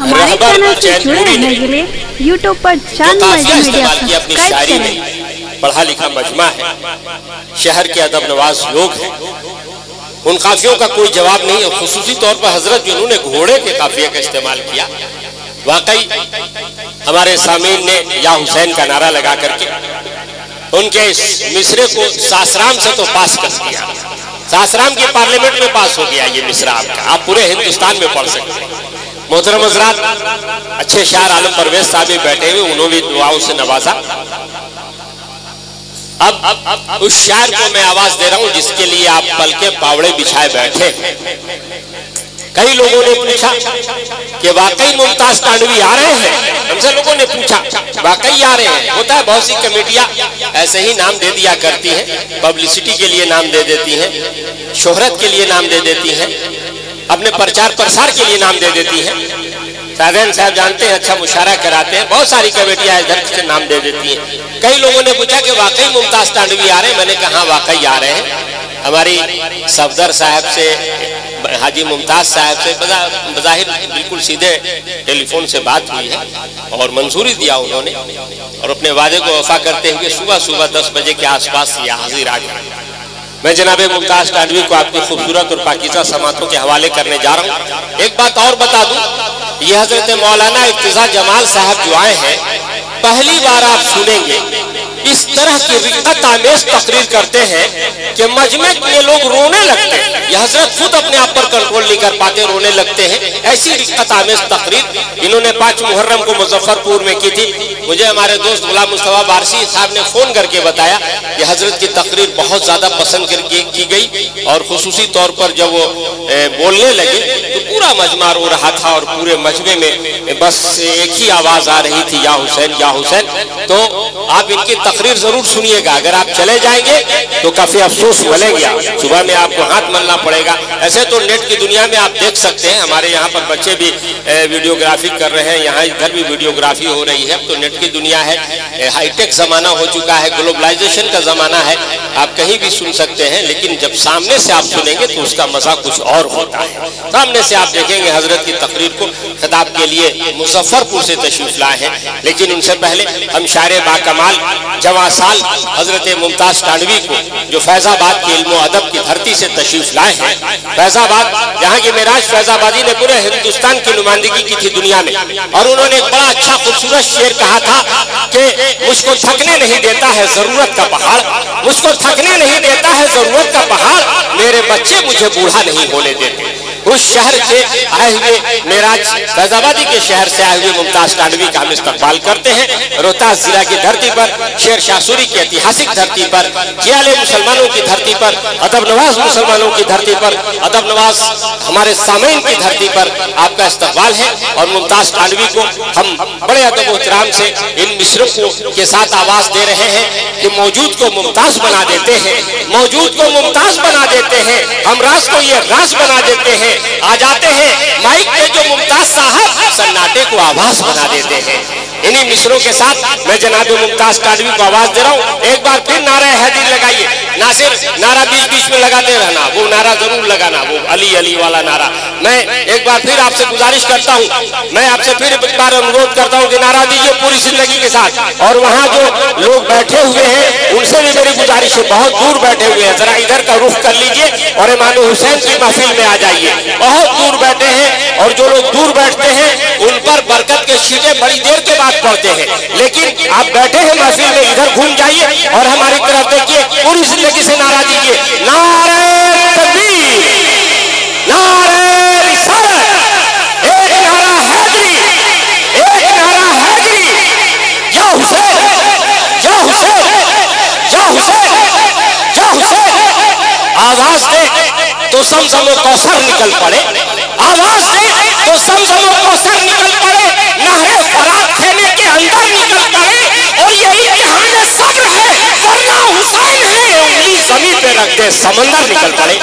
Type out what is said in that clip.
हमारे चैनल से जुड़े रहने के लिए यूट्यूब पर मल्टीमीडिया सब्सक्राइब करें। पढ़ा लिखा मजमा है, शहर के अदब नवाज लोग हैं, उन काफियों का कोई जवाब नहीं है। खुसूसी तौर पर हजरत जिन्होंने घोड़े के काफिये का इस्तेमाल किया, वाकई हमारे सामीन ने या हुसैन का नारा लगा करके उनके इस मिसरे को सासराम से तो पास कर दिया। सासराम की पार्लियामेंट में पास हो गया ये मिसरा आपका, आप पूरे हिंदुस्तान में पढ़ सकते हैं। मोहतरम हज़रात, अच्छे शायर आलम परवेज साहब भी बैठे हुए, उन्होंने भी दुआओं से नवाजा। अब उस शायर को मैं आवाज दे रहा हूं जिसके लिए आप पल के पावड़े बिछाए बैठे। कई लोगों ने पूछा कि वाकई मुमताज तांडवी आ रहे हैं, हमसे लोगों ने पूछा वाकई आ रहे हैं। होता है बहुत सी कमेटियां ऐसे ही नाम दे दिया करती हैं, पब्लिसिटी के लिए नाम दे देती हैं, शोहरत के लिए नाम दे देती हैं, अपने प्रचार प्रसार के लिए नाम दे देती हैं। साधन साहब जानते हैं, अच्छा मुशायरा कराते हैं, बहुत सारी कमेटियां इधर से नाम दे देती हैं। कई लोगों ने पूछा कि वाकई मुमताज तांडवी आ रहे हैं, मैंने कहा वाकई आ रहे हैं। हमारी सफदर साहब से, हाजी मुमताज साहब से बज़ाहिर बिल्कुल सीधे टेलीफोन से बात हुई है और मंजूरी दिया उन्होंने, और अपने वादे को वफा करते हुए सुबह सुबह 10 बजे के आसपास यहाँ हाजिर आ गए। मैं जनाब मुमताज तांडवी को आपकी खूबसूरत और पाकीज़ा समातों के हवाले करने जा रहा हूँ। एक बात और बता दूं, ये हजरत मौलाना इफ्तिज़ा जमाल साहब जो आए हैं, पहली बार आप सुनेंगे इस तरह की रिक्कत आमेज तकरीर करते हैं कि मजमे के लोग रोने लगते हैं। यह हजरत खुद अपने आप पर कंट्रोल नहीं कर पाते, रोने लगते हैं। ऐसी रिक्कत आमेज तकरीर इन्होंने 5 मुहर्रम को मुजफ्फरपुर में की थी। मुझे हमारे दोस्त गुलाम मुस्तफा बारसी साहब ने फोन करके बताया कि हजरत की तकरीर बहुत ज्यादा पसंद की गई, और खुसूसी तौर पर जब वो बोलने लगे तो पूरा मजमा रो रहा था और पूरे मजमे में बस एक ही आवाज आ रही थी, या हुसैन या हुसैन। तो आप इनकी तकरीर जरूर सुनिएगा। अगर आप चले जाएंगे तो काफी अफसोस मलेगा, सुबह में आपको हाथ मलना पड़ेगा। ऐसे तो नेट की दुनिया में आप देख सकते हैं, हमारे यहाँ पर बच्चे भी वीडियोग्राफी कर रहे हैं, यहाँ इधर भी वीडियोग्राफी हो रही है। तो नेट की दुनिया है, हाईटेक जमाना हो चुका है, ग्लोबलाइजेशन का जमाना है, आप कहीं भी सुन सकते हैं। लेकिन जब सामने से आप सुनेंगे तो उसका मजा कुछ और होता है। सामने से आप देखेंगे हजरत की तकरीर को खिताब के लिए मुजफ्फरपुर से तशरीफ लाए हैं। लेकिन उनसे पहले हम शायर बाकमाल जवासाल हजरत मुमताज तांडवी को, जो फैजाबाद के इल्म अदब की धरती से तशरीफ लाए हैं, फैजाबाद जहाँ की मेराज फैजाबादी ने पूरे हिंदुस्तान की नुमाइंदगी की थी दुनिया में, और उन्होंने एक बड़ा अच्छा खूबसूरत शेर कहा था कि मुझको थकने नहीं देता है जरूरत का पहाड़, मुझको थकने नहीं देता है जरूरत का पहाड़, मेरे बच्चे मुझे बूढ़ा नहीं होने देते। उस शहर से आए हुए मेराज फैजाबादी के शहर से आए हुए मुमताज तांडवी का हम इस्तकबाल करते हैं। रोहतास जिला की धरती पर, शेर शाह सूरी की ऐतिहासिक धरती पर, जियाले मुसलमानों की धरती पर, अदब नवाज मुसलमानों की धरती पर, अदब नवाज हमारे सामईन की धरती पर आपका इस्तकबाल है। और मुमताज तांडवी को हम बड़े अदब एहतराम से इन मिसरों के साथ आवाज दे रहे हैं कि मौजूद को मुमताज बना देते हैं, मौजूद को मुमताज बना देते हैं, हम राज को ये राज बना देते हैं। आ जाते हैं माइक पे जो मुमताज साहब, सन्नाटे को आवाज बना देते हैं। इन्हीं मिसरों के साथ मैं जनाब मुमताज तांडवी को आवाज दे रहा हूँ। एक बार फिर नारा हैदर लगाइए, ना सिर्फ नारा बीच बीच में लगाते रहना, वो नारा जरूर लगाना, वो अली अली वाला नारा। मैं एक बार फिर आपसे गुजारिश करता हूँ, मैं आपसे फिर एक बार अनुरोध करता हूँ कि नारा दीजिए पूरी जिंदगी के साथ। और वहाँ जो लोग बैठे हुए हैं उनसे भी मेरी गुजारिश है, बहुत दूर बैठे हुए हैं, जरा इधर का रुख कर लीजिए और इमाम हुसैन की महफिल में आ जाइए। बहुत दूर बैठे हैं, और जो लोग दूर बैठते हैं उन पर बरकत के छींटे बड़ी देर के बाद पढ़ते हैं। लेकिन आप बैठे हैं महफिल में, इधर घूम जाइए और हमारी तरफ देखिए, पूरी जिंदगी से नारा दीजिए, नारे तकबीर, नारे रिसालत, एक नारा हैदरी, एक नारा हैदरी, या हुसैन, या हुसैन, या हुसैन, या हुसैन। आवाज दे तो समसम कौसर निकल पड़े, आवाज दे तो समसम कौसर निकल पड़े, नहरे फरात खेने के अंदर निकल पड़े। और यही इम्तिहान सब्र है, वरना हुसैन है, उंगली जमीन पे रख दे समंदर निकल पड़े।